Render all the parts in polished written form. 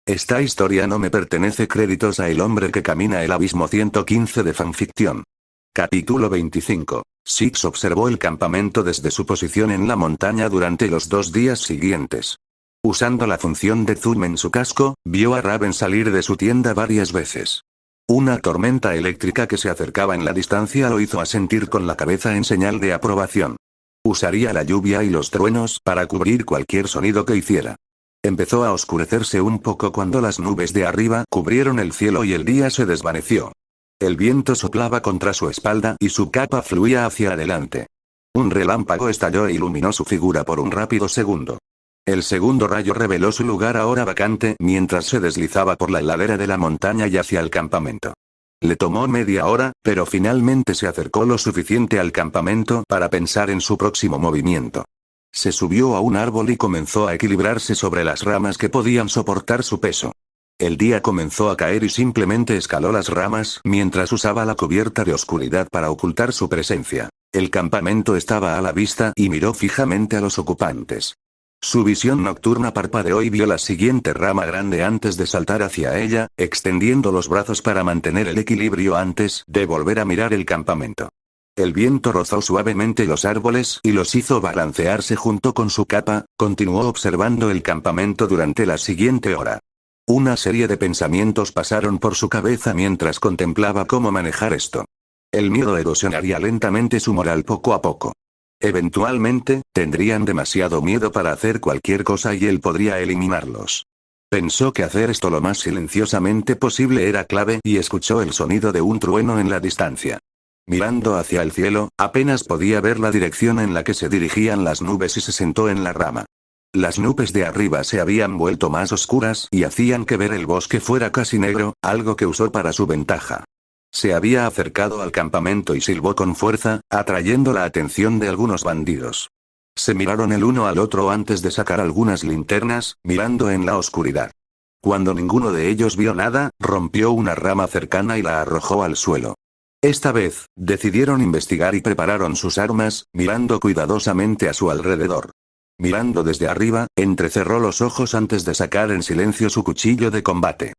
Esta historia no me pertenece. Créditos a El hombre que camina el abismo 115 de fanficción. Capítulo 25. Six observó el campamento desde su posición en la montaña durante los 2 días siguientes. Usando la función de zoom en su casco, vio a Raven salir de su tienda varias veces. Una tormenta eléctrica que se acercaba en la distancia lo hizo asentir con la cabeza en señal de aprobación. Usaría la lluvia y los truenos para cubrir cualquier sonido que hiciera. Empezó a oscurecerse un poco cuando las nubes de arriba cubrieron el cielo y el día se desvaneció. El viento soplaba contra su espalda y su capa fluía hacia adelante. Un relámpago estalló e iluminó su figura por un rápido segundo. El segundo rayo reveló su lugar ahora vacante mientras se deslizaba por la ladera de la montaña y hacia el campamento. Le tomó media hora, pero finalmente se acercó lo suficiente al campamento para pensar en su próximo movimiento. Se subió a un árbol y comenzó a equilibrarse sobre las ramas que podían soportar su peso. El día comenzó a caer y simplemente escaló las ramas mientras usaba la cubierta de oscuridad para ocultar su presencia. El campamento estaba a la vista y miró fijamente a los ocupantes. Su visión nocturna parpadeó y vio la siguiente rama grande antes de saltar hacia ella, extendiendo los brazos para mantener el equilibrio antes de volver a mirar el campamento. El viento rozó suavemente los árboles y los hizo balancearse junto con su capa. Continuó observando el campamento durante la siguiente hora. Una serie de pensamientos pasaron por su cabeza mientras contemplaba cómo manejar esto. El miedo erosionaría lentamente su moral poco a poco. Eventualmente, tendrían demasiado miedo para hacer cualquier cosa y él podría eliminarlos. Pensó que hacer esto lo más silenciosamente posible era clave y escuchó el sonido de un trueno en la distancia. Mirando hacia el cielo, apenas podía ver la dirección en la que se dirigían las nubes y se sentó en la rama. Las nubes de arriba se habían vuelto más oscuras y hacían que ver el bosque fuera casi negro, algo que usó para su ventaja. Se había acercado al campamento y silbó con fuerza, atrayendo la atención de algunos bandidos. Se miraron el uno al otro antes de sacar algunas linternas, mirando en la oscuridad. Cuando ninguno de ellos vio nada, rompió una rama cercana y la arrojó al suelo. Esta vez, decidieron investigar y prepararon sus armas, mirando cuidadosamente a su alrededor. Mirando desde arriba, entrecerró los ojos antes de sacar en silencio su cuchillo de combate.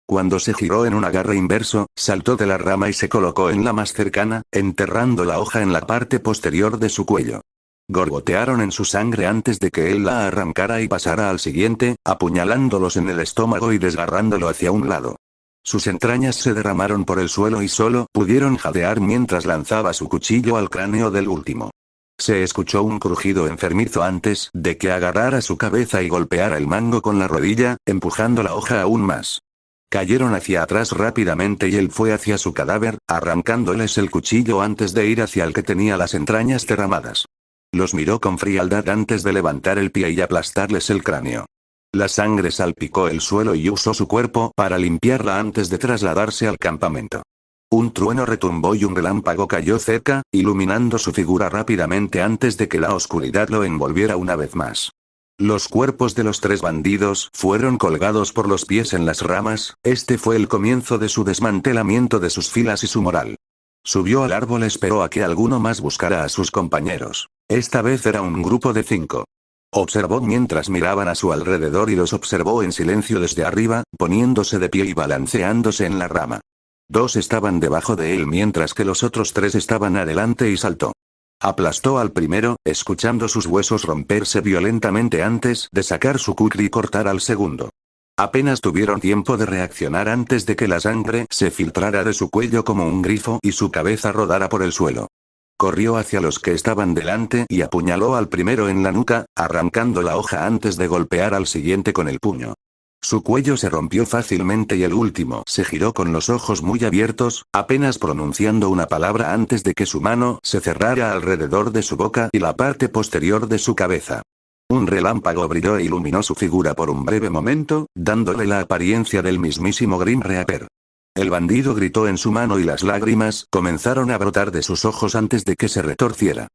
Cuando se giró en un agarre inverso, saltó de la rama y se colocó en la más cercana, enterrando la hoja en la parte posterior de su cuello. Gorgotearon en su sangre antes de que él la arrancara y pasara al siguiente, apuñalándolos en el estómago y desgarrándolo hacia un lado. Sus entrañas se derramaron por el suelo y solo pudieron jadear mientras lanzaba su cuchillo al cráneo del último. Se escuchó un crujido enfermizo antes de que agarrara su cabeza y golpeara el mango con la rodilla, empujando la hoja aún más. Cayeron hacia atrás rápidamente y él fue hacia su cadáver, arrancándoles el cuchillo antes de ir hacia el que tenía las entrañas derramadas. Los miró con frialdad antes de levantar el pie y aplastarles el cráneo. La sangre salpicó el suelo y usó su cuerpo para limpiarla antes de trasladarse al campamento. Un trueno retumbó y un relámpago cayó cerca, iluminando su figura rápidamente antes de que la oscuridad lo envolviera una vez más. Los cuerpos de los 3 bandidos fueron colgados por los pies en las ramas. Este fue el comienzo de su desmantelamiento de sus filas y su moral. Subió al árbol, esperó a que alguno más buscara a sus compañeros. Esta vez era un grupo de 5. Observó mientras miraban a su alrededor y los observó en silencio desde arriba, poniéndose de pie y balanceándose en la rama. 2 estaban debajo de él mientras que los otros 3 estaban adelante y saltó. Aplastó al primero, escuchando sus huesos romperse violentamente antes de sacar su kukri y cortar al segundo. Apenas tuvieron tiempo de reaccionar antes de que la sangre se filtrara de su cuello como un grifo y su cabeza rodara por el suelo. Corrió hacia los que estaban delante y apuñaló al primero en la nuca, arrancando la hoja antes de golpear al siguiente con el puño. Su cuello se rompió fácilmente y el último se giró con los ojos muy abiertos, apenas pronunciando una palabra antes de que su mano se cerrara alrededor de su boca y la parte posterior de su cabeza. Un relámpago brilló e iluminó su figura por un breve momento, dándole la apariencia del mismísimo Grim Reaper. El bandido gritó en su mano y las lágrimas comenzaron a brotar de sus ojos antes de que se retorciera.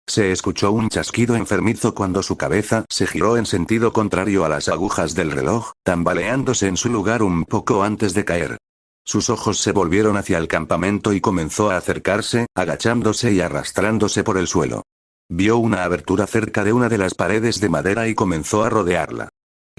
Se escuchó un chasquido enfermizo cuando su cabeza se giró en sentido contrario a las agujas del reloj, tambaleándose en su lugar un poco antes de caer. Sus ojos se volvieron hacia el campamento y comenzó a acercarse, agachándose y arrastrándose por el suelo. Vio una abertura cerca de una de las paredes de madera y comenzó a rodearla.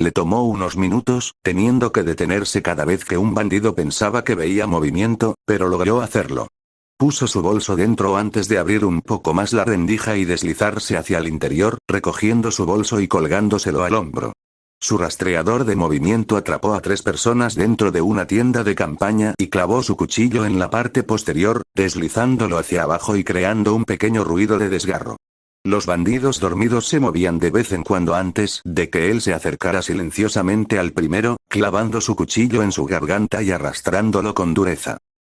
Le tomó unos minutos, teniendo que detenerse cada vez que un bandido pensaba que veía movimiento, pero logró hacerlo. Puso su bolso dentro antes de abrir un poco más la rendija y deslizarse hacia el interior, recogiendo su bolso y colgándoselo al hombro. Su rastreador de movimiento atrapó a 3 personas dentro de una tienda de campaña y clavó su cuchillo en la parte posterior, deslizándolo hacia abajo y creando un pequeño ruido de desgarro. Los bandidos dormidos se movían de vez en cuando antes de que él se acercara silenciosamente al primero, clavando su cuchillo en su garganta y arrastrándolo con dureza.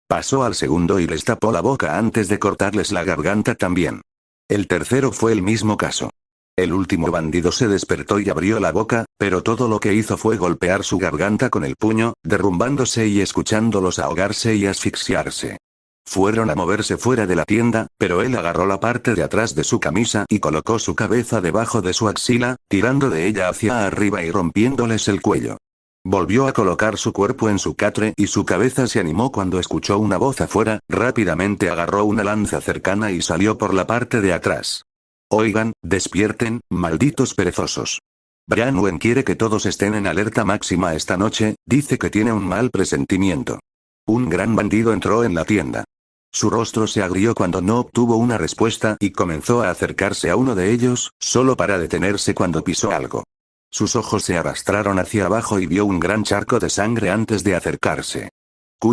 Pasó al segundo y les tapó la boca antes de cortarles la garganta también. El tercero fue el mismo caso. El último bandido se despertó y abrió la boca, pero todo lo que hizo fue golpear su garganta con el puño, derrumbándose y escuchándolos ahogarse y asfixiarse. Fueron a moverse fuera de la tienda, pero él agarró la parte de atrás de su camisa y colocó su cabeza debajo de su axila, tirando de ella hacia arriba y rompiéndoles el cuello. Volvió a colocar su cuerpo en su catre y su cabeza se animó cuando escuchó una voz afuera, rápidamente agarró una lanza cercana y salió por la parte de atrás. Oigan, despierten, malditos perezosos. Branwen quiere que todos estén en alerta máxima esta noche, dice que tiene un mal presentimiento. Un gran bandido entró en la tienda. Su rostro se agrió cuando no obtuvo una respuesta y comenzó a acercarse a uno de ellos, solo para detenerse cuando pisó algo. Sus ojos se arrastraron hacia abajo y vio un gran charco de sangre antes de acercarse.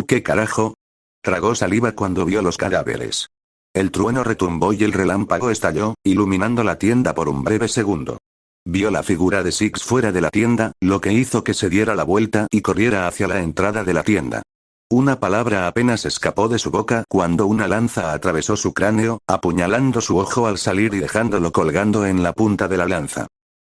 ¿Qué carajo? Tragó saliva cuando vio los cadáveres. El trueno retumbó y el relámpago estalló, iluminando la tienda por un breve segundo. Vio la figura de Six fuera de la tienda, lo que hizo que se diera la vuelta y corriera hacia la entrada de la tienda. Una palabra apenas escapó de su boca cuando una lanza atravesó su cráneo, apuñalando su ojo al salir y dejándolo colgando en la punta de la lanza.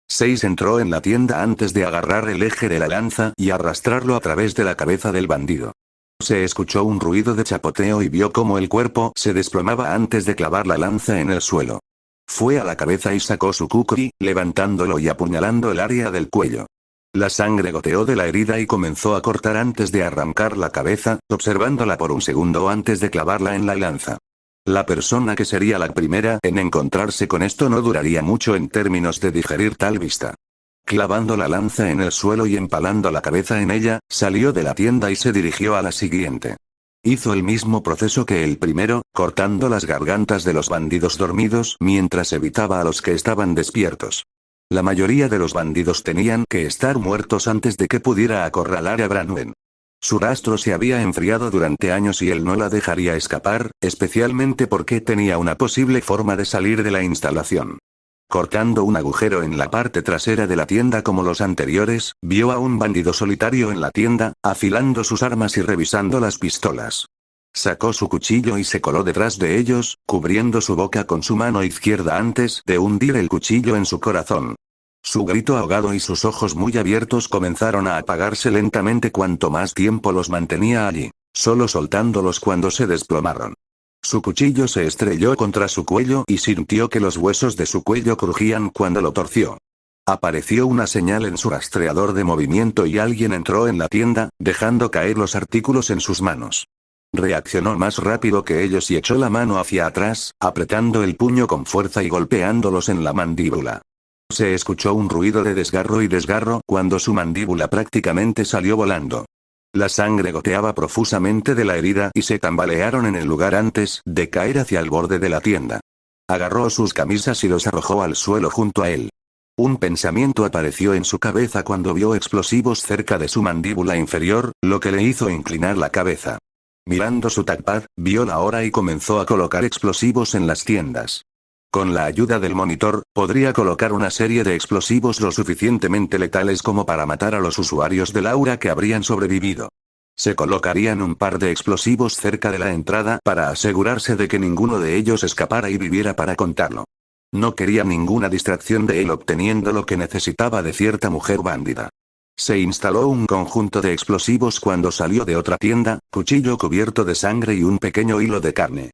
Six entró en la tienda antes de agarrar el eje de la lanza y arrastrarlo a través de la cabeza del bandido. Se escuchó un ruido de chapoteo y vio cómo el cuerpo se desplomaba antes de clavar la lanza en el suelo. Fue a la cabeza y sacó su kukri, levantándolo y apuñalando el área del cuello. La sangre goteó de la herida y comenzó a cortar antes de arrancar la cabeza, observándola por un segundo antes de clavarla en la lanza. La persona que sería la primera en encontrarse con esto no duraría mucho en términos de digerir tal vista. Clavando la lanza en el suelo y empalando la cabeza en ella, salió de la tienda y se dirigió a la siguiente. Hizo el mismo proceso que el primero, cortando las gargantas de los bandidos dormidos mientras evitaba a los que estaban despiertos. La mayoría de los bandidos tenían que estar muertos antes de que pudiera acorralar a Branwen. Su rastro se había enfriado durante años y él no la dejaría escapar, especialmente porque tenía una posible forma de salir de la instalación. Cortando un agujero en la parte trasera de la tienda como los anteriores, vio a un bandido solitario en la tienda, afilando sus armas y revisando las pistolas. Sacó su cuchillo y se coló detrás de ellos, cubriendo su boca con su mano izquierda antes de hundir el cuchillo en su corazón. Su grito ahogado y sus ojos muy abiertos comenzaron a apagarse lentamente cuanto más tiempo los mantenía allí, solo soltándolos cuando se desplomaron. Su cuchillo se estrelló contra su cuello y sintió que los huesos de su cuello crujían cuando lo torció. Apareció una señal en su rastreador de movimiento y alguien entró en la tienda, dejando caer los artículos en sus manos. Reaccionó más rápido que ellos y echó la mano hacia atrás, apretando el puño con fuerza y golpeándolos en la mandíbula. Se escuchó un ruido de desgarro cuando su mandíbula prácticamente salió volando. La sangre goteaba profusamente de la herida y se tambalearon en el lugar antes de caer hacia el borde de la tienda. Agarró sus camisas y los arrojó al suelo junto a él. Un pensamiento apareció en su cabeza cuando vio explosivos cerca de su mandíbula inferior, lo que le hizo inclinar la cabeza. Mirando su touchpad, vio la hora y comenzó a colocar explosivos en las tiendas. Con la ayuda del monitor, podría colocar una serie de explosivos lo suficientemente letales como para matar a los usuarios del aura que habrían sobrevivido. Se colocarían un par de explosivos cerca de la entrada para asegurarse de que ninguno de ellos escapara y viviera para contarlo. No quería ninguna distracción de él obteniendo lo que necesitaba de cierta mujer bándida. Se instaló un conjunto de explosivos cuando salió de otra tienda, cuchillo cubierto de sangre y un pequeño hilo de carne.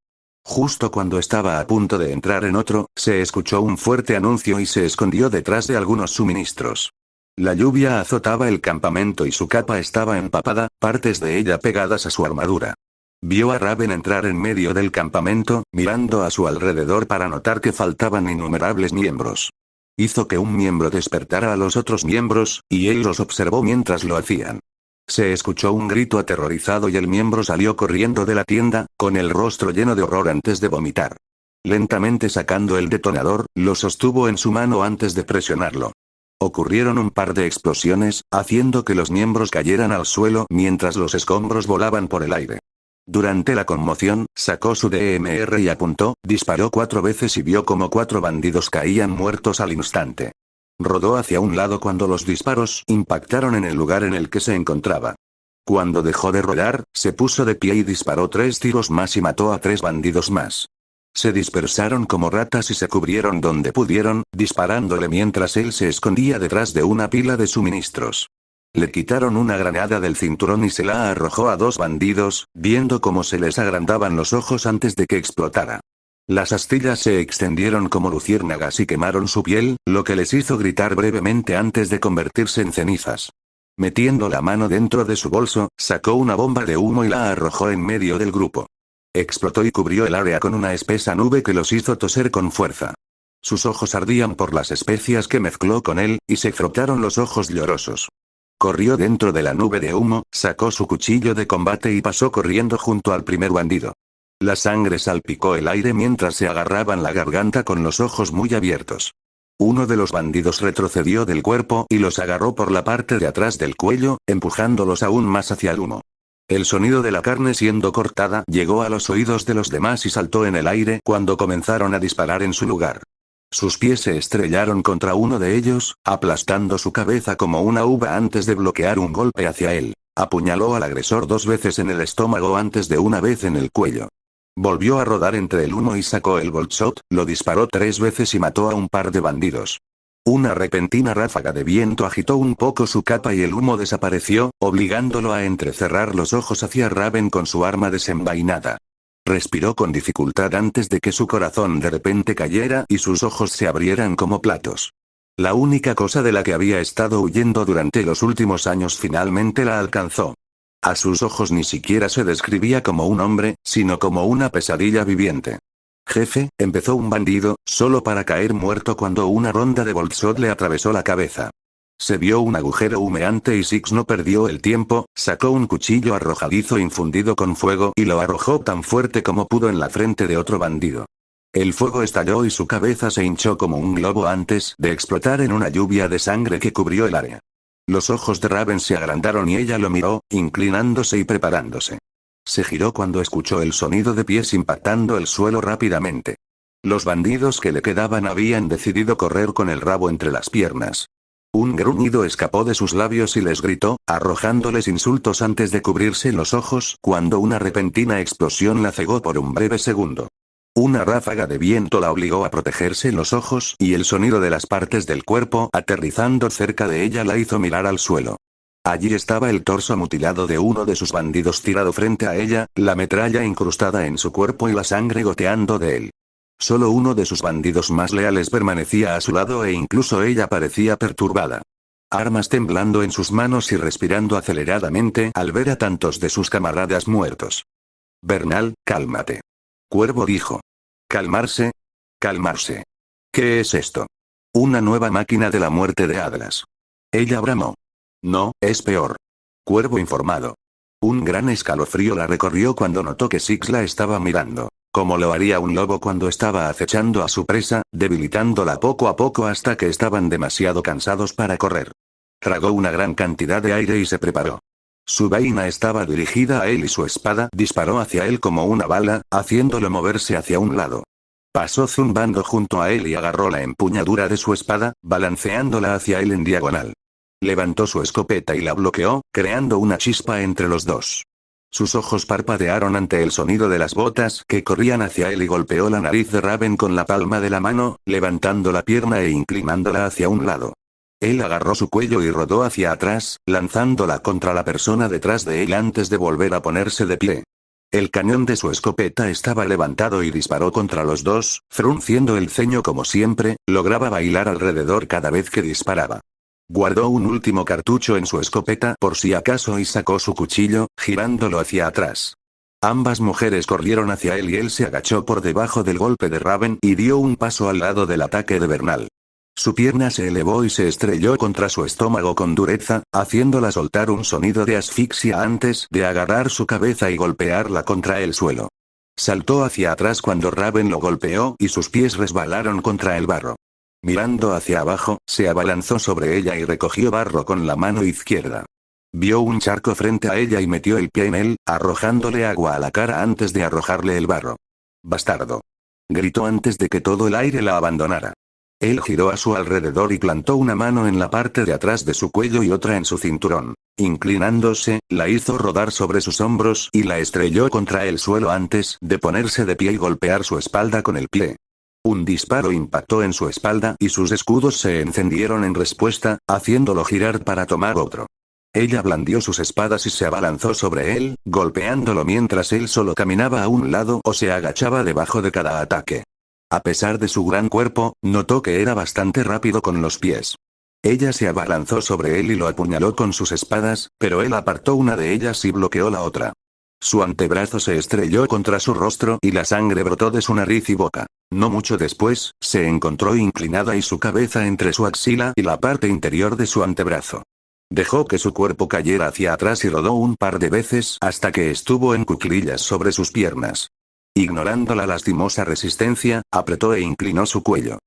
Justo cuando estaba a punto de entrar en otro, se escuchó un fuerte anuncio y se escondió detrás de algunos suministros. La lluvia azotaba el campamento y su capa estaba empapada, partes de ella pegadas a su armadura. Vio a Raven entrar en medio del campamento, mirando a su alrededor para notar que faltaban innumerables miembros. Hizo que un miembro despertara a los otros miembros, y él los observó mientras lo hacían. Se escuchó un grito aterrorizado y el miembro salió corriendo de la tienda, con el rostro lleno de horror antes de vomitar. Lentamente sacando el detonador, lo sostuvo en su mano antes de presionarlo. Ocurrieron un par de explosiones, haciendo que los miembros cayeran al suelo mientras los escombros volaban por el aire. Durante la conmoción, sacó su DMR y apuntó, disparó 4 veces y vio como 4 bandidos caían muertos al instante. Rodó hacia un lado cuando los disparos impactaron en el lugar en el que se encontraba. Cuando dejó de rodar, se puso de pie y disparó 3 tiros más y mató a 3 bandidos más. Se dispersaron como ratas y se cubrieron donde pudieron, disparándole mientras él se escondía detrás de una pila de suministros. Le quitaron una granada del cinturón y se la arrojó a 2 bandidos, viendo cómo se les agrandaban los ojos antes de que explotara. Las astillas se extendieron como luciérnagas y quemaron su piel, lo que les hizo gritar brevemente antes de convertirse en cenizas. Metiendo la mano dentro de su bolso, sacó una bomba de humo y la arrojó en medio del grupo. Explotó y cubrió el área con una espesa nube que los hizo toser con fuerza. Sus ojos ardían por las especias que mezcló con él, y se frotaron los ojos llorosos. Corrió dentro de la nube de humo, sacó su cuchillo de combate y pasó corriendo junto al primer bandido. La sangre salpicó el aire mientras se agarraban la garganta con los ojos muy abiertos. Uno de los bandidos retrocedió del cuerpo y los agarró por la parte de atrás del cuello, empujándolos aún más hacia el humo. El sonido de la carne siendo cortada llegó a los oídos de los demás y saltó en el aire cuando comenzaron a disparar en su lugar. Sus pies se estrellaron contra uno de ellos, aplastando su cabeza como una uva antes de bloquear un golpe hacia él. Apuñaló al agresor 2 veces en el estómago antes de una vez en el cuello. Volvió a rodar entre el humo y sacó el bolt shot, lo disparó 3 veces y mató a un par de bandidos. Una repentina ráfaga de viento agitó un poco su capa y el humo desapareció, obligándolo a entrecerrar los ojos hacia Raven con su arma desenvainada. Respiró con dificultad antes de que su corazón de repente cayera y sus ojos se abrieran como platos. La única cosa de la que había estado huyendo durante los últimos años finalmente la alcanzó. A sus ojos ni siquiera se describía como un hombre, sino como una pesadilla viviente. Jefe, empezó un bandido, solo para caer muerto cuando una ronda de boltshot le atravesó la cabeza. Se vio un agujero humeante y Six no perdió el tiempo, sacó un cuchillo arrojadizo infundido con fuego y lo arrojó tan fuerte como pudo en la frente de otro bandido. El fuego estalló y su cabeza se hinchó como un globo antes de explotar en una lluvia de sangre que cubrió el área. Los ojos de Raven se agrandaron y ella lo miró, inclinándose y preparándose. Se giró cuando escuchó el sonido de pies impactando el suelo rápidamente. Los bandidos que le quedaban habían decidido correr con el rabo entre las piernas. Un gruñido escapó de sus labios y les gritó, arrojándoles insultos antes de cubrirse los ojos cuando una repentina explosión la cegó por un breve segundo. Una ráfaga de viento la obligó a protegerse los ojos y el sonido de las partes del cuerpo aterrizando cerca de ella la hizo mirar al suelo. Allí estaba el torso mutilado de uno de sus bandidos tirado frente a ella, la metralla incrustada en su cuerpo y la sangre goteando de él. Solo uno de sus bandidos más leales permanecía a su lado e incluso ella parecía perturbada. Armas temblando en sus manos y respirando aceleradamente al ver a tantos de sus camaradas muertos. Bernal, cálmate. Cuervo dijo. ¿Calmarse? Calmarse. ¿Qué es esto? Una nueva máquina de la muerte de Atlas. Ella bramó. No, es peor. Cuervo informado. Un gran escalofrío la recorrió cuando notó que Six la estaba mirando, como lo haría un lobo cuando estaba acechando a su presa, debilitándola poco a poco hasta que estaban demasiado cansados para correr. Tragó una gran cantidad de aire y se preparó. Su vaina estaba dirigida a él y su espada disparó hacia él como una bala, haciéndolo moverse hacia un lado. Pasó zumbando junto a él y agarró la empuñadura de su espada, balanceándola hacia él en diagonal. Levantó su escopeta y la bloqueó, creando una chispa entre los dos. Sus ojos parpadearon ante el sonido de las botas que corrían hacia él y golpeó la nariz de Raven con la palma de la mano, levantando la pierna e inclinándola hacia un lado. Él agarró su cuello y rodó hacia atrás, lanzándola contra la persona detrás de él antes de volver a ponerse de pie. El cañón de su escopeta estaba levantado y disparó contra los dos, frunciendo el ceño como siempre, lograba bailar alrededor cada vez que disparaba. Guardó un último cartucho en su escopeta por si acaso y sacó su cuchillo, girándolo hacia atrás. Ambas mujeres corrieron hacia él y él se agachó por debajo del golpe de Raven y dio un paso al lado del ataque de Bernal. Su pierna se elevó y se estrelló contra su estómago con dureza, haciéndola soltar un sonido de asfixia antes de agarrar su cabeza y golpearla contra el suelo. Saltó hacia atrás cuando Raven lo golpeó y sus pies resbalaron contra el barro. Mirando hacia abajo, se abalanzó sobre ella y recogió barro con la mano izquierda. Vio un charco frente a ella y metió el pie en él, arrojándole agua a la cara antes de arrojarle el barro. «¡Bastardo!», gritó antes de que todo el aire la abandonara. Él giró a su alrededor y plantó una mano en la parte de atrás de su cuello y otra en su cinturón. Inclinándose, la hizo rodar sobre sus hombros y la estrelló contra el suelo antes de ponerse de pie y golpear su espalda con el pie. Un disparo impactó en su espalda y sus escudos se encendieron en respuesta, haciéndolo girar para tomar otro. Ella blandió sus espadas y se abalanzó sobre él, golpeándolo mientras él solo caminaba a un lado o se agachaba debajo de cada ataque. A pesar de su gran cuerpo, notó que era bastante rápido con los pies. Ella se abalanzó sobre él y lo apuñaló con sus espadas, pero él apartó una de ellas y bloqueó la otra. Su antebrazo se estrelló contra su rostro y la sangre brotó de su nariz y boca. No mucho después, se encontró inclinada y su cabeza entre su axila y la parte interior de su antebrazo. Dejó que su cuerpo cayera hacia atrás y rodó un par de veces hasta que estuvo en cuclillas sobre sus piernas. Ignorando la lastimosa resistencia, apretó e inclinó su cuello.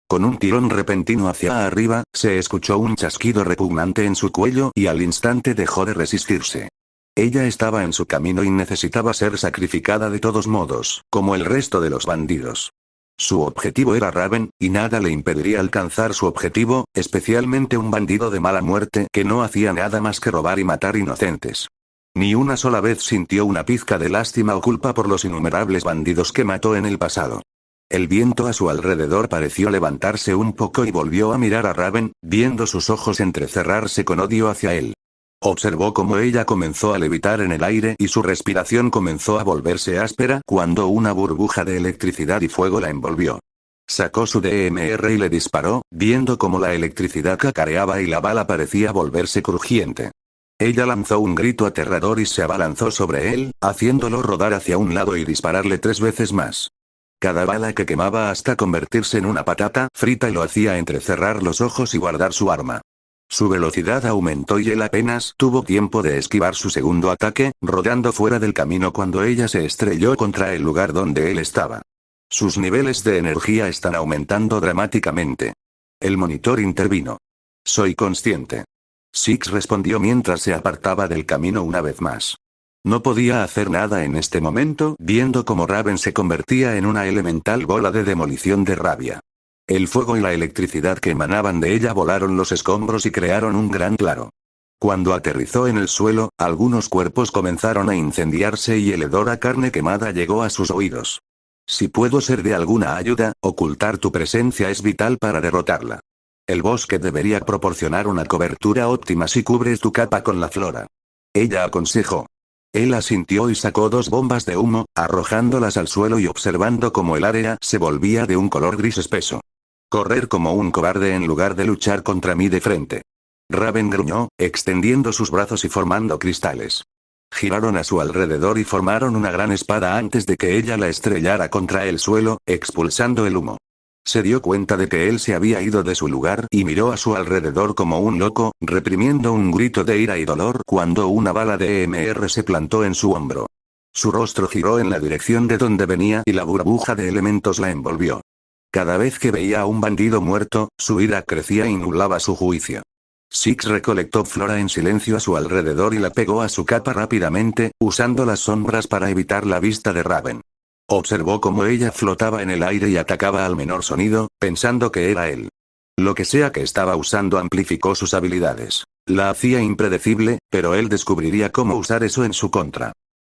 Con un tirón repentino hacia arriba, se escuchó un chasquido repugnante en su cuello y al instante dejó de resistirse. Ella estaba en su camino y necesitaba ser sacrificada de todos modos, como el resto de los bandidos. Su objetivo era Raven, y nada le impediría alcanzar su objetivo, especialmente un bandido de mala muerte que no hacía nada más que robar y matar inocentes. Ni una sola vez sintió una pizca de lástima o culpa por los innumerables bandidos que mató en el pasado. El viento a su alrededor pareció levantarse un poco y volvió a mirar a Raven, viendo sus ojos entrecerrarse con odio hacia él. Observó cómo ella comenzó a levitar en el aire y su respiración comenzó a volverse áspera cuando una burbuja de electricidad y fuego la envolvió. Sacó su DMR y le disparó, viendo cómo la electricidad cacareaba y la bala parecía volverse crujiente. Ella lanzó un grito aterrador y se abalanzó sobre él, haciéndolo rodar hacia un lado y dispararle 3 veces más. Cada bala que quemaba hasta convertirse en una patata frita y lo hacía entrecerrar los ojos y guardar su arma. Su velocidad aumentó y él apenas tuvo tiempo de esquivar su segundo ataque, rodando fuera del camino cuando ella se estrelló contra el lugar donde él estaba. Sus niveles de energía están aumentando dramáticamente. El monitor intervino. Soy consciente. Six respondió mientras se apartaba del camino una vez más. No podía hacer nada en este momento, viendo cómo Raven se convertía en una elemental bola de demolición de rabia. El fuego y la electricidad que emanaban de ella volaron los escombros y crearon un gran claro. Cuando aterrizó en el suelo, algunos cuerpos comenzaron a incendiarse y el hedor a carne quemada llegó a sus oídos. Si puedo ser de alguna ayuda, ocultar tu presencia es vital para derrotarla. El bosque debería proporcionar una cobertura óptima si cubres tu capa con la flora. Ella aconsejó. Él asintió y sacó 2 bombas de humo, arrojándolas al suelo y observando cómo el área se volvía de un color gris espeso. Correr como un cobarde en lugar de luchar contra mí de frente. Raven gruñó, extendiendo sus brazos y formando cristales. Giraron a su alrededor y formaron una gran espada antes de que ella la estrellara contra el suelo, expulsando el humo. Se dio cuenta de que él se había ido de su lugar y miró a su alrededor como un loco, reprimiendo un grito de ira y dolor cuando una bala de EMR se plantó en su hombro. Su rostro giró en la dirección de donde venía y la burbuja de elementos la envolvió. Cada vez que veía a un bandido muerto, su ira crecía y nublaba su juicio. Six recolectó flora en silencio a su alrededor y la pegó a su capa rápidamente, usando las sombras para evitar la vista de Raven. Observó cómo ella flotaba en el aire y atacaba al menor sonido, pensando que era él. Lo que sea que estaba usando amplificó sus habilidades. La hacía impredecible, pero él descubriría cómo usar eso en su contra.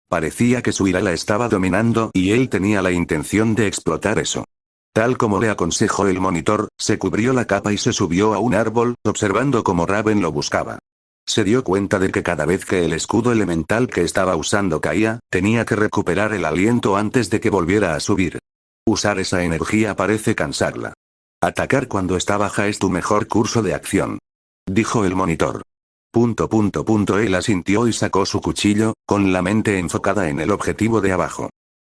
Parecía que su ira la estaba dominando y él tenía la intención de explotar eso. Tal como le aconsejó el monitor, se cubrió la capa y se subió a un árbol, observando cómo Raven lo buscaba. Se dio cuenta de que cada vez que el escudo elemental que estaba usando caía, tenía que recuperar el aliento antes de que volviera a subir. Usar esa energía parece cansarla. Atacar cuando está baja es tu mejor curso de acción. Dijo el monitor. Él asintió y sacó su cuchillo, con la mente enfocada en el objetivo de abajo.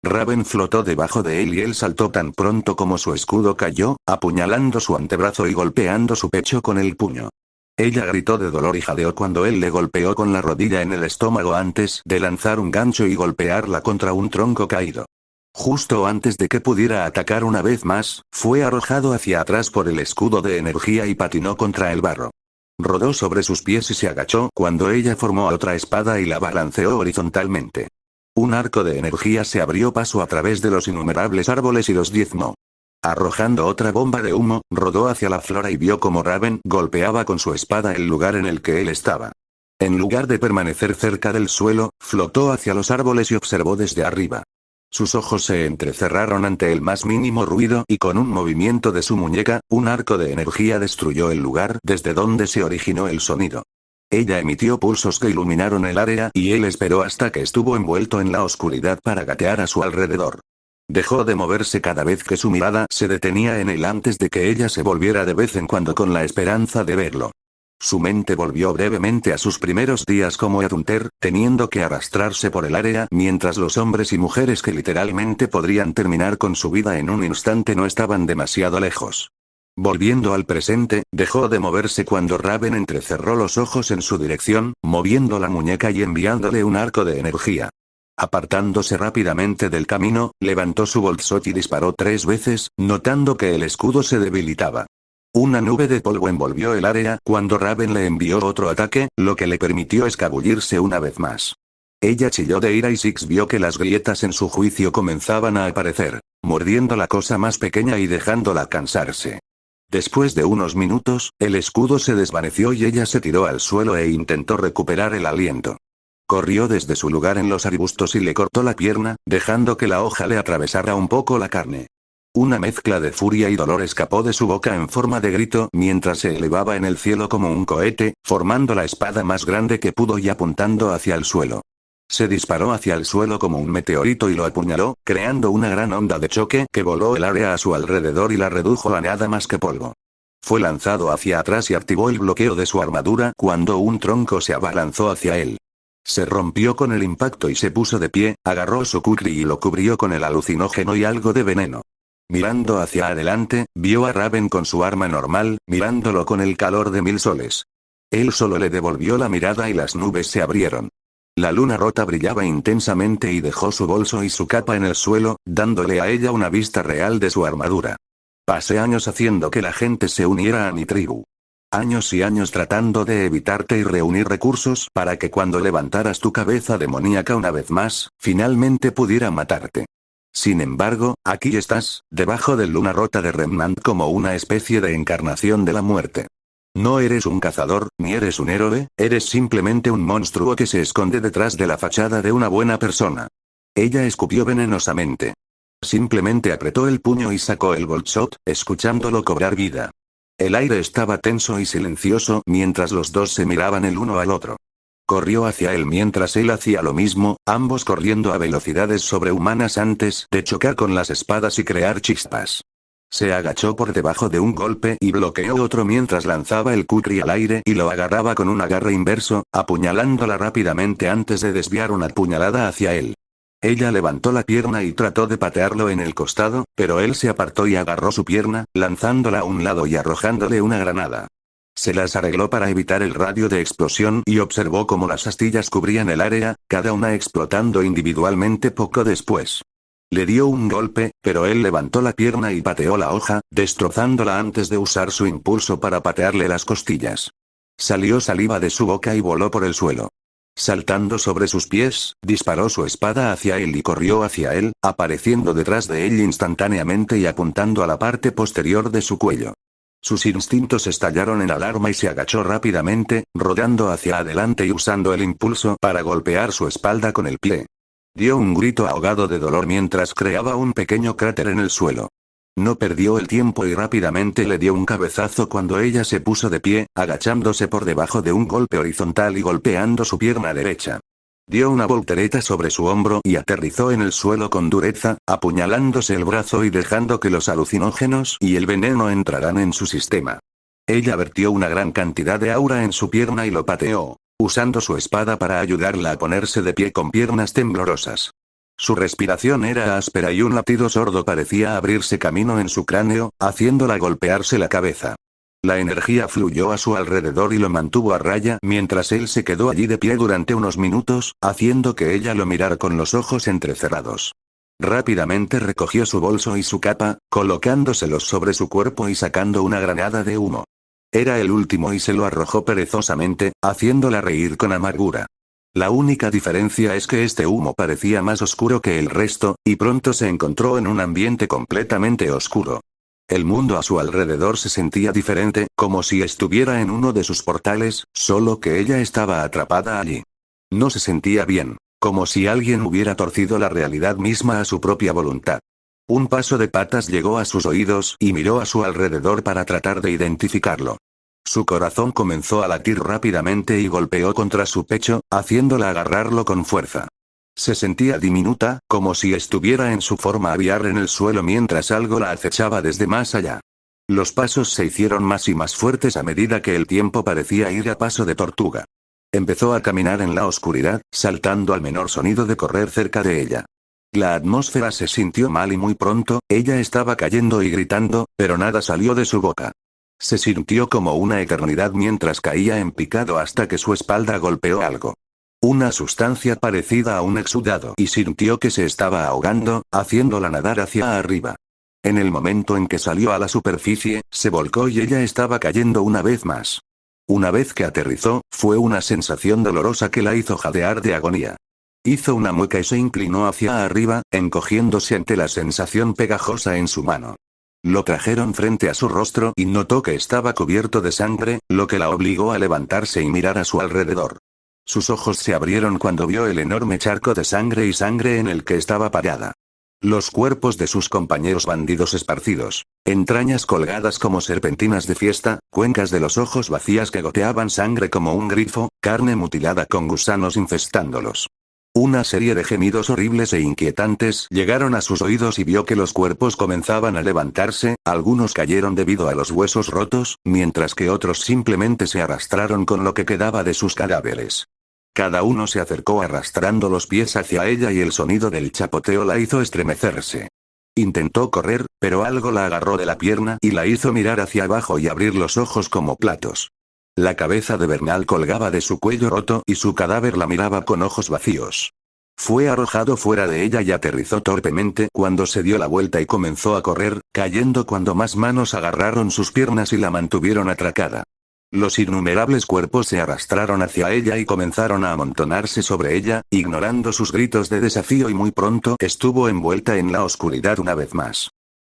Raven flotó debajo de él y él saltó tan pronto como su escudo cayó, apuñalando su antebrazo y golpeando su pecho con el puño. Ella gritó de dolor y jadeó cuando él le golpeó con la rodilla en el estómago antes de lanzar un gancho y golpearla contra un tronco caído. Justo antes de que pudiera atacar una vez más, fue arrojado hacia atrás por el escudo de energía y patinó contra el barro. Rodó sobre sus pies y se agachó cuando ella formó otra espada y la balanceó horizontalmente. Un arco de energía se abrió paso a través de los innumerables árboles y los diezmó. Arrojando otra bomba de humo, rodó hacia la flora y vio cómo Raven golpeaba con su espada el lugar en el que él estaba. En lugar de permanecer cerca del suelo, flotó hacia los árboles y observó desde arriba. Sus ojos se entrecerraron ante el más mínimo ruido y con un movimiento de su muñeca, un arco de energía destruyó el lugar desde donde se originó el sonido. Ella emitió pulsos que iluminaron el área y él esperó hasta que estuvo envuelto en la oscuridad para gatear a su alrededor. Dejó de moverse cada vez que su mirada se detenía en él antes de que ella se volviera de vez en cuando con la esperanza de verlo. Su mente volvió brevemente a sus primeros días como Edhunter, teniendo que arrastrarse por el área mientras los hombres y mujeres que literalmente podrían terminar con su vida en un instante no estaban demasiado lejos. Volviendo al presente, dejó de moverse cuando Raven entrecerró los ojos en su dirección, moviendo la muñeca y enviándole un arco de energía. Apartándose rápidamente del camino, levantó su boltshot y disparó 3 veces, notando que el escudo se debilitaba. Una nube de polvo envolvió el área cuando Raven le envió otro ataque, lo que le permitió escabullirse una vez más. Ella chilló de ira y Six vio que las grietas en su juicio comenzaban a aparecer, mordiendo la cosa más pequeña y dejándola cansarse. Después de unos minutos, el escudo se desvaneció y ella se tiró al suelo e intentó recuperar el aliento. Corrió desde su lugar en los arbustos y le cortó la pierna, dejando que la hoja le atravesara un poco la carne. Una mezcla de furia y dolor escapó de su boca en forma de grito mientras se elevaba en el cielo como un cohete, formando la espada más grande que pudo y apuntando hacia el suelo. Se disparó hacia el suelo como un meteorito y lo apuñaló, creando una gran onda de choque que voló el área a su alrededor y la redujo a nada más que polvo. Fue lanzado hacia atrás y activó el bloqueo de su armadura cuando un tronco se abalanzó hacia él. Se rompió con el impacto y se puso de pie, agarró su kukri y lo cubrió con el alucinógeno y algo de veneno. Mirando hacia adelante, vio a Raven con su arma normal, mirándolo con el calor de 1000 soles. Él solo le devolvió la mirada y las nubes se abrieron. La luna rota brillaba intensamente y dejó su bolso y su capa en el suelo, dándole a ella una vista real de su armadura. Pasé años haciendo que la gente se uniera a mi tribu. Años y años tratando de evitarte y reunir recursos para que cuando levantaras tu cabeza demoníaca una vez más, finalmente pudiera matarte. Sin embargo, aquí estás, debajo del luna rota de Remnant como una especie de encarnación de la muerte. No eres un cazador, ni eres un héroe, eres simplemente un monstruo que se esconde detrás de la fachada de una buena persona. Ella escupió venenosamente. Simplemente apretó el puño y sacó el boltshot, escuchándolo cobrar vida. El aire estaba tenso y silencioso mientras los dos se miraban el uno al otro. Corrió hacia él mientras él hacía lo mismo, ambos corriendo a velocidades sobrehumanas antes de chocar con las espadas y crear chispas. Se agachó por debajo de un golpe y bloqueó otro mientras lanzaba el kukri al aire y lo agarraba con un agarre inverso, apuñalándola rápidamente antes de desviar una puñalada hacia él. Ella levantó la pierna y trató de patearlo en el costado, pero él se apartó y agarró su pierna, lanzándola a un lado y arrojándole una granada. Se las arregló para evitar el radio de explosión y observó cómo las astillas cubrían el área, cada una explotando individualmente poco después. Le dio un golpe, pero él levantó la pierna y pateó la hoja, destrozándola antes de usar su impulso para patearle las costillas. Salió saliva de su boca y voló por el suelo. Saltando sobre sus pies, disparó su espada hacia él y corrió hacia él, apareciendo detrás de él instantáneamente y apuntando a la parte posterior de su cuello. Sus instintos estallaron en alarma y se agachó rápidamente, rodando hacia adelante y usando el impulso para golpear su espalda con el pie. Dio un grito ahogado de dolor mientras creaba un pequeño cráter en el suelo. No perdió el tiempo y rápidamente le dio un cabezazo cuando ella se puso de pie, agachándose por debajo de un golpe horizontal y golpeando su pierna derecha. Dio una voltereta sobre su hombro y aterrizó en el suelo con dureza, apuñalándose el brazo y dejando que los alucinógenos y el veneno entraran en su sistema. Ella vertió una gran cantidad de aura en su pierna y lo pateó, usando su espada para ayudarla a ponerse de pie con piernas temblorosas. Su respiración era áspera y un latido sordo parecía abrirse camino en su cráneo, haciéndola golpearse la cabeza. La energía fluyó a su alrededor y lo mantuvo a raya mientras él se quedó allí de pie durante unos minutos, haciendo que ella lo mirara con los ojos entrecerrados. Rápidamente recogió su bolso y su capa, colocándoselos sobre su cuerpo y sacando una granada de humo. Era el último y se lo arrojó perezosamente, haciéndola reír con amargura. La única diferencia es que este humo parecía más oscuro que el resto, y pronto se encontró en un ambiente completamente oscuro. El mundo a su alrededor se sentía diferente, como si estuviera en uno de sus portales, solo que ella estaba atrapada allí. No se sentía bien, como si alguien hubiera torcido la realidad misma a su propia voluntad. Un paso de patas llegó a sus oídos y miró a su alrededor para tratar de identificarlo. Su corazón comenzó a latir rápidamente y golpeó contra su pecho, haciéndola agarrarlo con fuerza. Se sentía diminuta, como si estuviera en su forma aviar en el suelo mientras algo la acechaba desde más allá. Los pasos se hicieron más y más fuertes a medida que el tiempo parecía ir a paso de tortuga. Empezó a caminar en la oscuridad, saltando al menor sonido de correr cerca de ella. La atmósfera se sintió mal y muy pronto, ella estaba cayendo y gritando, pero nada salió de su boca. Se sintió como una eternidad mientras caía en picado hasta que su espalda golpeó algo. Una sustancia parecida a un exudado y sintió que se estaba ahogando, haciéndola nadar hacia arriba. En el momento en que salió a la superficie, se volcó y ella estaba cayendo una vez más. Una vez que aterrizó, fue una sensación dolorosa que la hizo jadear de agonía. Hizo una mueca y se inclinó hacia arriba, encogiéndose ante la sensación pegajosa en su mano. Lo trajeron frente a su rostro y notó que estaba cubierto de sangre, lo que la obligó a levantarse y mirar a su alrededor. Sus ojos se abrieron cuando vio el enorme charco de sangre y sangre en el que estaba parada. Los cuerpos de sus compañeros bandidos esparcidos, entrañas colgadas como serpentinas de fiesta, cuencas de los ojos vacías que goteaban sangre como un grifo, carne mutilada con gusanos infestándolos. Una serie de gemidos horribles e inquietantes llegaron a sus oídos y vio que los cuerpos comenzaban a levantarse, algunos cayeron debido a los huesos rotos, mientras que otros simplemente se arrastraron con lo que quedaba de sus cadáveres. Cada uno se acercó arrastrando los pies hacia ella y el sonido del chapoteo la hizo estremecerse. Intentó correr, pero algo la agarró de la pierna y la hizo mirar hacia abajo y abrir los ojos como platos. La cabeza de Bernal colgaba de su cuello roto y su cadáver la miraba con ojos vacíos. Fue arrojado fuera de ella y aterrizó torpemente cuando se dio la vuelta y comenzó a correr, cayendo cuando más manos agarraron sus piernas y la mantuvieron atracada. Los innumerables cuerpos se arrastraron hacia ella y comenzaron a amontonarse sobre ella, ignorando sus gritos de desafío y muy pronto estuvo envuelta en la oscuridad una vez más.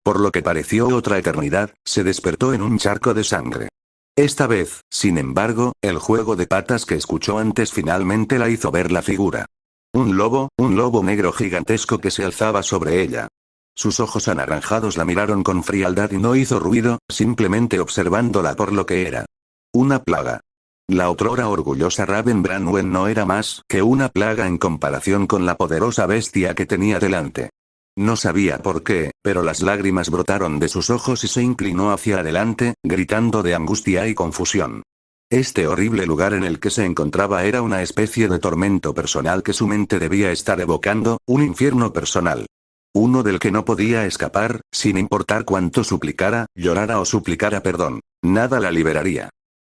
Por lo que pareció otra eternidad, se despertó en un charco de sangre. Esta vez, sin embargo, el juego de patas que escuchó antes finalmente la hizo ver la figura. Un lobo negro gigantesco que se alzaba sobre ella. Sus ojos anaranjados la miraron con frialdad y no hizo ruido, simplemente observándola por lo que era. Una plaga. La otrora orgullosa Raven Branwen no era más que una plaga en comparación con la poderosa bestia que tenía delante. No sabía por qué, pero las lágrimas brotaron de sus ojos y se inclinó hacia adelante, gritando de angustia y confusión. Este horrible lugar en el que se encontraba era una especie de tormento personal que su mente debía estar evocando, un infierno personal. Uno del que no podía escapar, sin importar cuánto suplicara, llorara o suplicara perdón. Nada la liberaría.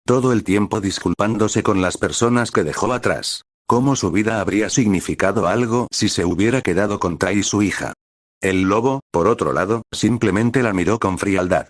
Todo el tiempo disculpándose con las personas que dejó atrás. ¿Cómo su vida habría significado algo si se hubiera quedado con Tai y su hija? El lobo, por otro lado, simplemente la miró con frialdad.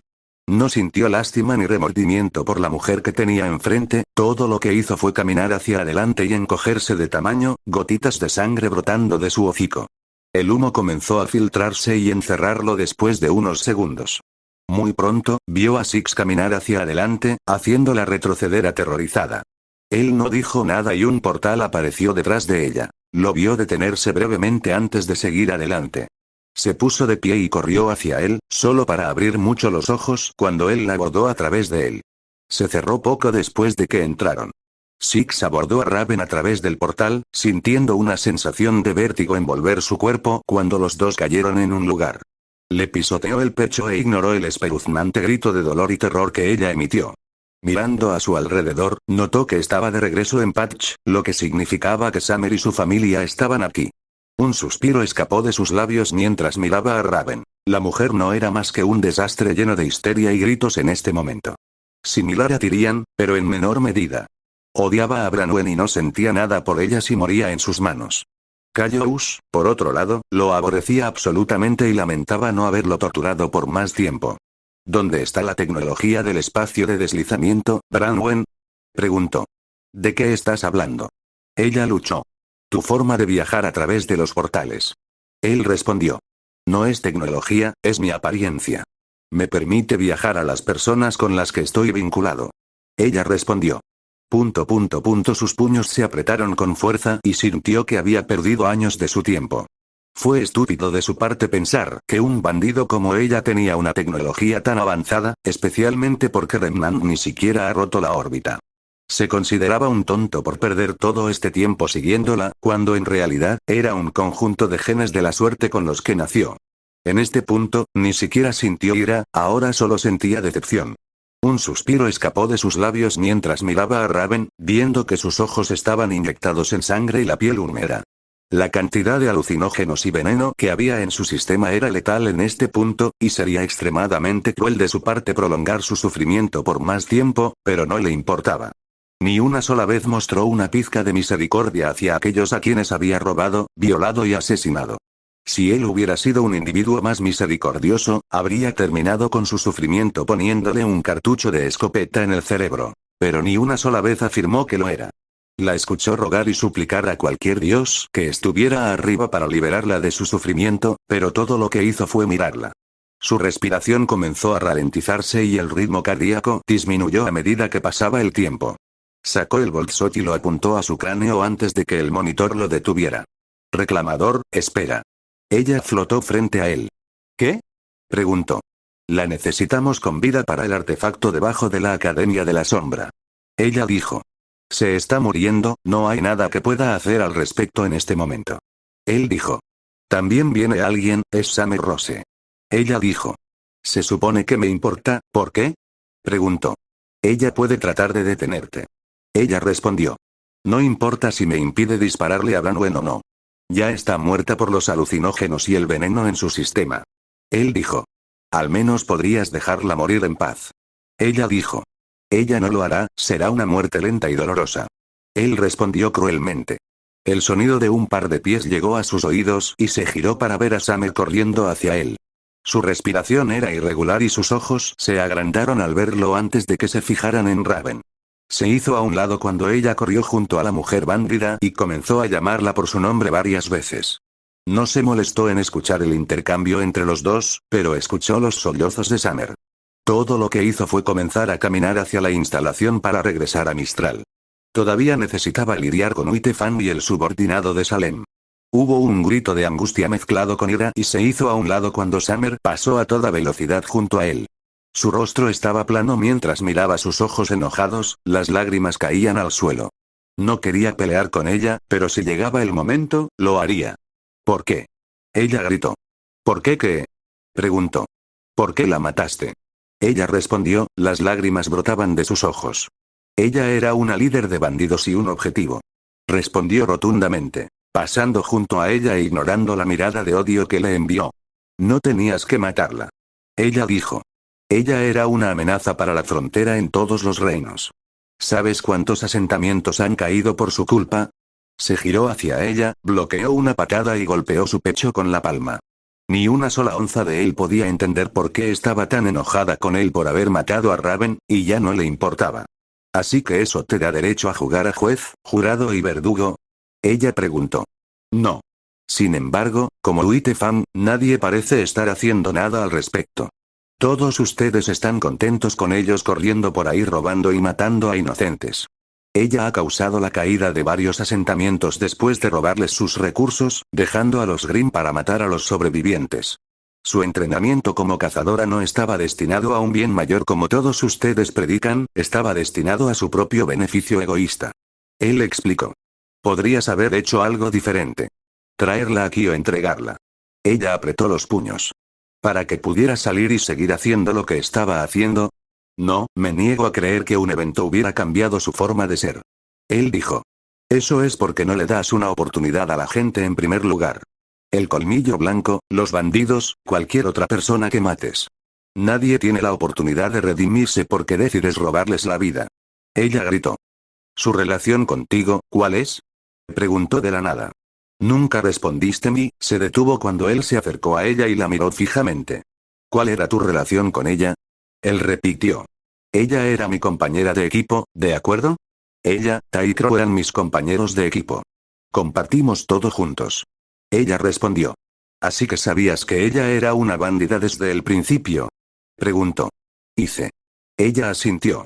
No sintió lástima ni remordimiento por la mujer que tenía enfrente, todo lo que hizo fue caminar hacia adelante y encogerse de tamaño, gotitas de sangre brotando de su hocico. El humo comenzó a filtrarse y encerrarlo después de unos segundos. Muy pronto, vio a Six caminar hacia adelante, haciéndola retroceder aterrorizada. Él no dijo nada y un portal apareció detrás de ella. Lo vio detenerse brevemente antes de seguir adelante. Se puso de pie y corrió hacia él, solo para abrir mucho los ojos cuando él la abordó a través de él. Se cerró poco después de que entraron. Six abordó a Raven a través del portal, sintiendo una sensación de vértigo envolver su cuerpo cuando los dos cayeron en un lugar. Le pisoteó el pecho e ignoró el espeluznante grito de dolor y terror que ella emitió. Mirando a su alrededor, notó que estaba de regreso en Patch, lo que significaba que Summer y su familia estaban aquí. Un suspiro escapó de sus labios mientras miraba a Raven. La mujer no era más que un desastre lleno de histeria y gritos en este momento. Similar a Tyrion, pero en menor medida. Odiaba a Branwen y no sentía nada por ella si moría en sus manos. Caius, por otro lado, lo aborrecía absolutamente y lamentaba no haberlo torturado por más tiempo. ¿Dónde está la tecnología del espacio de deslizamiento, Branwen? Preguntó. ¿De qué estás hablando? Ella luchó. Tu forma de viajar a través de los portales. Él respondió. No es tecnología, es mi apariencia. Me permite viajar a las personas con las que estoy vinculado. Ella respondió. Sus puños se apretaron con fuerza y sintió que había perdido años de su tiempo. Fue estúpido de su parte pensar que un bandido como ella tenía una tecnología tan avanzada, especialmente porque Remnant ni siquiera ha roto la órbita. Se consideraba un tonto por perder todo este tiempo siguiéndola, cuando en realidad, era un conjunto de genes de la suerte con los que nació. En este punto, ni siquiera sintió ira, ahora solo sentía decepción. Un suspiro escapó de sus labios mientras miraba a Raven, viendo que sus ojos estaban inyectados en sangre y la piel húmeda. La cantidad de alucinógenos y veneno que había en su sistema era letal en este punto, y sería extremadamente cruel de su parte prolongar su sufrimiento por más tiempo, pero no le importaba. Ni una sola vez mostró una pizca de misericordia hacia aquellos a quienes había robado, violado y asesinado. Si él hubiera sido un individuo más misericordioso, habría terminado con su sufrimiento poniéndole un cartucho de escopeta en el cerebro. Pero ni una sola vez afirmó que lo era. La escuchó rogar y suplicar a cualquier dios que estuviera arriba para liberarla de su sufrimiento, pero todo lo que hizo fue mirarla. Su respiración comenzó a ralentizarse y el ritmo cardíaco disminuyó a medida que pasaba el tiempo. Sacó el bolsot y lo apuntó a su cráneo antes de que el monitor lo detuviera. Reclamador, espera. Ella flotó frente a él. ¿Qué? Preguntó. La necesitamos con vida para el artefacto debajo de la Academia de la Sombra. Ella dijo. Se está muriendo, no hay nada que pueda hacer al respecto en este momento. Él dijo. También viene alguien, es Summer Rose. Ella dijo. Se supone que me importa, ¿por qué? Preguntó. Ella puede tratar de detenerte. Ella respondió. No importa si me impide dispararle a Branwen o no. Ya está muerta por los alucinógenos y el veneno en su sistema. Él dijo. Al menos podrías dejarla morir en paz. Ella dijo. Ella no lo hará, será una muerte lenta y dolorosa. Él respondió cruelmente. El sonido de un par de pies llegó a sus oídos y se giró para ver a Summer corriendo hacia él. Su respiración era irregular y sus ojos se agrandaron al verlo antes de que se fijaran en Raven. Se hizo a un lado cuando ella corrió junto a la mujer bandida y comenzó a llamarla por su nombre varias veces. No se molestó en escuchar el intercambio entre los dos, pero escuchó los sollozos de Summer. Todo lo que hizo fue comenzar a caminar hacia la instalación para regresar a Mistral. Todavía necesitaba lidiar con Uitefan y el subordinado de Salem. Hubo un grito de angustia mezclado con ira y se hizo a un lado cuando Summer pasó a toda velocidad junto a él. Su rostro estaba plano mientras miraba sus ojos enojados, las lágrimas caían al suelo. No quería pelear con ella, pero si llegaba el momento, lo haría. ¿Por qué? Ella gritó. ¿Por qué qué? Preguntó. ¿Por qué la mataste? Ella respondió, las lágrimas brotaban de sus ojos. Ella era una líder de bandidos y un objetivo. Respondió rotundamente, pasando junto a ella e ignorando la mirada de odio que le envió. No tenías que matarla. Ella dijo. Ella era una amenaza para la frontera en todos los reinos. ¿Sabes cuántos asentamientos han caído por su culpa? Se giró hacia ella, bloqueó una patada y golpeó su pecho con la palma. Ni una sola onza de él podía entender por qué estaba tan enojada con él por haber matado a Raven, y ya no le importaba. ¿Así que eso te da derecho a jugar a juez, jurado y verdugo? Ella preguntó. No. Sin embargo, como Uitefan, nadie parece estar haciendo nada al respecto. Todos ustedes están contentos con ellos corriendo por ahí robando y matando a inocentes. Ella ha causado la caída de varios asentamientos después de robarles sus recursos, dejando a los Grimm para matar a los sobrevivientes. Su entrenamiento como cazadora no estaba destinado a un bien mayor como todos ustedes predican, estaba destinado a su propio beneficio egoísta. Él explicó. Podrías haber hecho algo diferente. Traerla aquí o entregarla. Ella apretó los puños. ¿Para que pudiera salir y seguir haciendo lo que estaba haciendo? No, me niego a creer que un evento hubiera cambiado su forma de ser. Él dijo. Eso es porque no le das una oportunidad a la gente en primer lugar. El colmillo blanco, los bandidos, cualquier otra persona que mates. Nadie tiene la oportunidad de redimirse porque decides robarles la vida. Ella gritó. ¿Su relación contigo, cuál es? Preguntó de la nada. Nunca respondiste. Se detuvo cuando él se acercó a ella y la miró fijamente. ¿Cuál era tu relación con ella? Él repitió. Ella era mi compañera de equipo, ¿de acuerdo? Ella, Tai y Crow eran mis compañeros de equipo. Compartimos todo juntos. Ella respondió. ¿Así que sabías que ella era una bandida desde el principio? Preguntó. Hice. Ella asintió.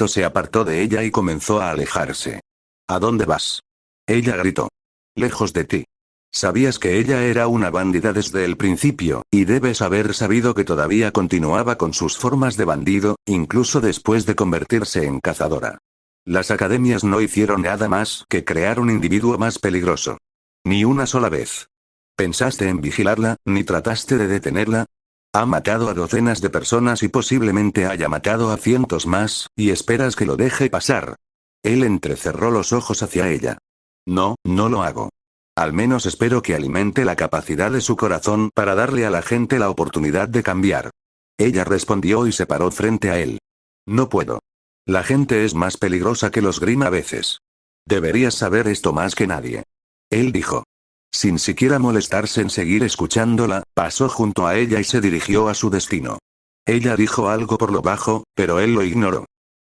Se apartó de ella y comenzó a alejarse. ¿A dónde vas? Ella gritó. Lejos de ti. Sabías que ella era una bandida desde el principio, y debes haber sabido que todavía continuaba con sus formas de bandido, incluso después de convertirse en cazadora. Las academias no hicieron nada más que crear un individuo más peligroso. Ni una sola vez. ¿Pensaste en vigilarla, ni trataste de detenerla? Ha matado a docenas de personas y posiblemente haya matado a cientos más, y esperas que lo deje pasar. Él entrecerró los ojos hacia ella. No, no lo hago. Al menos espero que alimente la capacidad de su corazón para darle a la gente la oportunidad de cambiar. Ella respondió y se paró frente a él. No puedo. La gente es más peligrosa que los Grimm a veces. Deberías saber esto más que nadie. Él dijo. Sin siquiera molestarse en seguir escuchándola, pasó junto a ella y se dirigió a su destino. Ella dijo algo por lo bajo, pero él lo ignoró.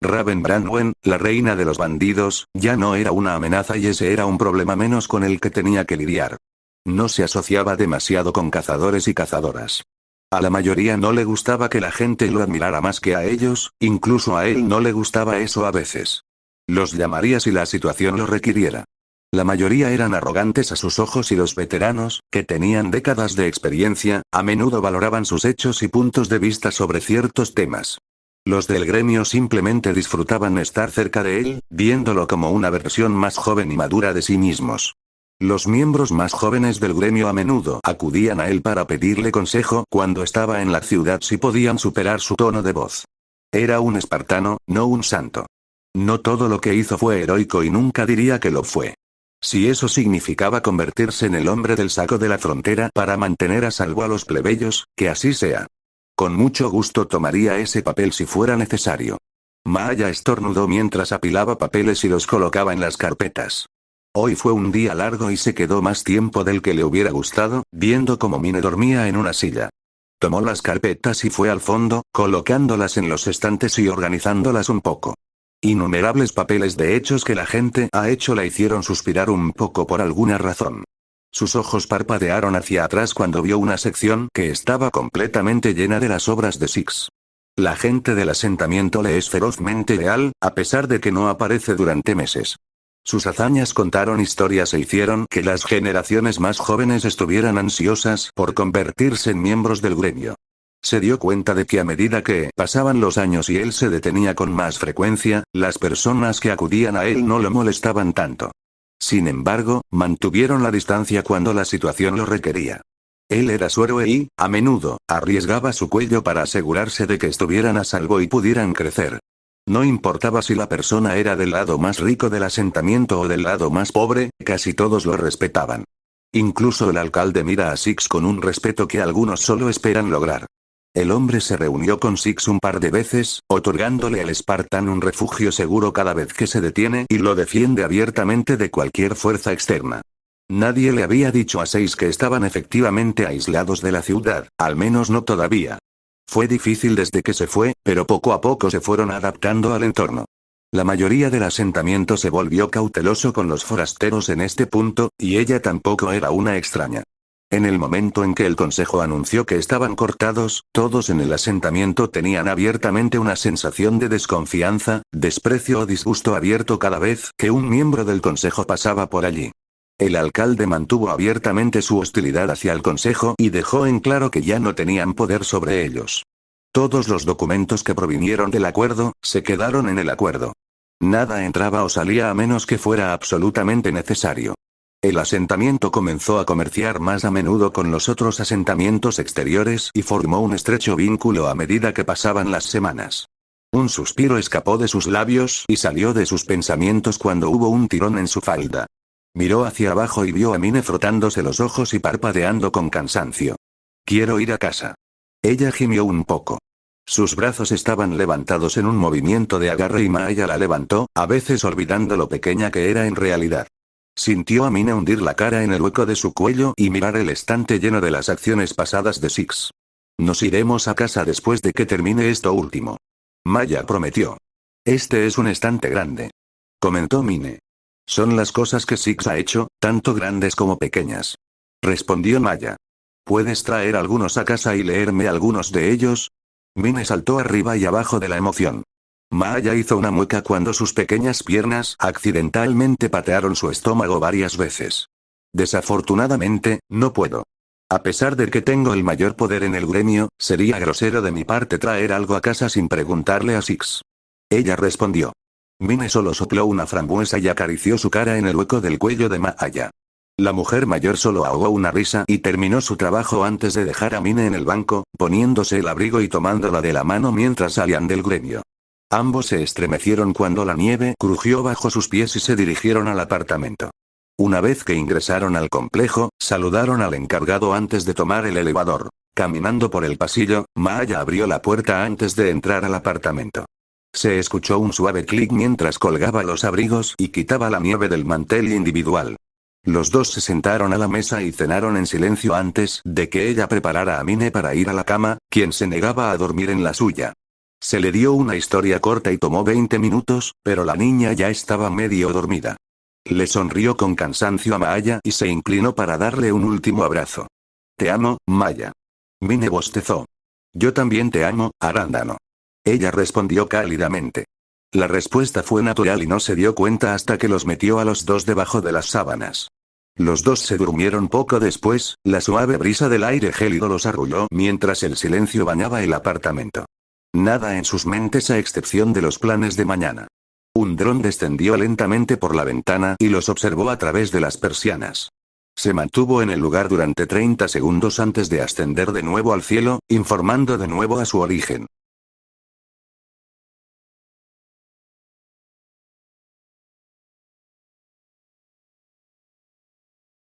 Raven Branwen, la reina de los bandidos, ya no era una amenaza y ese era un problema menos con el que tenía que lidiar. No se asociaba demasiado con cazadores y cazadoras. A la mayoría no le gustaba que la gente lo admirara más que a ellos, incluso a él no le gustaba eso a veces. Los llamaría si la situación lo requiriera. La mayoría eran arrogantes a sus ojos y los veteranos, que tenían décadas de experiencia, a menudo valoraban sus hechos y puntos de vista sobre ciertos temas. Los del gremio simplemente disfrutaban estar cerca de él, viéndolo como una versión más joven y madura de sí mismos. Los miembros más jóvenes del gremio a menudo acudían a él para pedirle consejo cuando estaba en la ciudad si podían superar su tono de voz. Era un espartano, no un santo. No todo lo que hizo fue heroico y nunca diría que lo fue. Si eso significaba convertirse en el hombre del saco de la frontera para mantener a salvo a los plebeyos, que así sea. Con mucho gusto tomaría ese papel si fuera necesario. Maya estornudó mientras apilaba papeles y los colocaba en las carpetas. Hoy fue un día largo y se quedó más tiempo del que le hubiera gustado, viendo cómo Mine dormía en una silla. Tomó las carpetas y fue al fondo, colocándolas en los estantes y organizándolas un poco. Innumerables papeles de hechos que la gente ha hecho la hicieron suspirar un poco por alguna razón. Sus ojos parpadearon hacia atrás cuando vio una sección que estaba completamente llena de las obras de Six. La gente del asentamiento le es ferozmente leal, a pesar de que no aparece durante meses. Sus hazañas contaron historias e hicieron que las generaciones más jóvenes estuvieran ansiosas por convertirse en miembros del gremio. Se dio cuenta de que a medida que pasaban los años y él se detenía con más frecuencia, las personas que acudían a él no lo molestaban tanto. Sin embargo, mantuvieron la distancia cuando la situación lo requería. Él era su héroe y, a menudo, arriesgaba su cuello para asegurarse de que estuvieran a salvo y pudieran crecer. No importaba si la persona era del lado más rico del asentamiento o del lado más pobre, casi todos lo respetaban. Incluso el alcalde mira a Six con un respeto que algunos solo esperan lograr. El hombre se reunió con Six un par de veces, otorgándole al Spartan un refugio seguro cada vez que se detiene y lo defiende abiertamente de cualquier fuerza externa. Nadie le había dicho a Six que estaban efectivamente aislados de la ciudad, al menos no todavía. Fue difícil desde que se fue, pero poco a poco se fueron adaptando al entorno. La mayoría del asentamiento se volvió cauteloso con los forasteros en este punto, y ella tampoco era una extraña. En el momento en que el consejo anunció que estaban cortados, todos en el asentamiento tenían abiertamente una sensación de desconfianza, desprecio o disgusto abierto cada vez que un miembro del consejo pasaba por allí. El alcalde mantuvo abiertamente su hostilidad hacia el consejo y dejó en claro que ya no tenían poder sobre ellos. Todos los documentos que provinieron del acuerdo, se quedaron en el acuerdo. Nada entraba o salía a menos que fuera absolutamente necesario. El asentamiento comenzó a comerciar más a menudo con los otros asentamientos exteriores y formó un estrecho vínculo a medida que pasaban las semanas. Un suspiro escapó de sus labios y salió de sus pensamientos cuando hubo un tirón en su falda. Miró hacia abajo y vio a Mine frotándose los ojos y parpadeando con cansancio. Quiero ir a casa. Ella gimió un poco. Sus brazos estaban levantados en un movimiento de agarre y Maya la levantó, a veces olvidando lo pequeña que era en realidad. Sintió a Mine hundir la cara en el hueco de su cuello y mirar el estante lleno de las acciones pasadas de Six. Nos iremos a casa después de que termine esto último. Maya prometió. Este es un estante grande. Comentó Mine. Son las cosas que Six ha hecho, tanto grandes como pequeñas. Respondió Maya. ¿Puedes traer algunos a casa y leerme algunos de ellos? Mine saltó arriba y abajo de la emoción. Maya hizo una mueca cuando sus pequeñas piernas accidentalmente patearon su estómago varias veces. Desafortunadamente, no puedo. A pesar de que tengo el mayor poder en el gremio, sería grosero de mi parte traer algo a casa sin preguntarle a Six. Ella respondió. Mine solo sopló una frambuesa y acarició su cara en el hueco del cuello de Maya. La mujer mayor solo ahogó una risa y terminó su trabajo antes de dejar a Mine en el banco, poniéndose el abrigo y tomándola de la mano mientras salían del gremio. Ambos se estremecieron cuando la nieve crujió bajo sus pies y se dirigieron al apartamento. Una vez que ingresaron al complejo, saludaron al encargado antes de tomar el elevador. Caminando por el pasillo, Maya abrió la puerta antes de entrar al apartamento. Se escuchó un suave clic mientras colgaba los abrigos y quitaba la nieve del mantel individual. Los dos se sentaron a la mesa y cenaron en silencio antes de que ella preparara a Mine para ir a la cama, quien se negaba a dormir en la suya. Se le dio una historia corta y tomó 20 minutos, pero la niña ya estaba medio dormida. Le sonrió con cansancio a Maya y se inclinó para darle un último abrazo. Te amo, Maya. Mine bostezó. Yo también te amo, Arándano. Ella respondió cálidamente. La respuesta fue natural y no se dio cuenta hasta que los metió a los dos debajo de las sábanas. Los dos se durmieron poco después, la suave brisa del aire gélido los arrulló mientras el silencio bañaba el apartamento. Nada en sus mentes a excepción de los planes de mañana. Un dron descendió lentamente por la ventana y los observó a través de las persianas. Se mantuvo en el lugar durante 30 segundos antes de ascender de nuevo al cielo, informando de nuevo a su origen.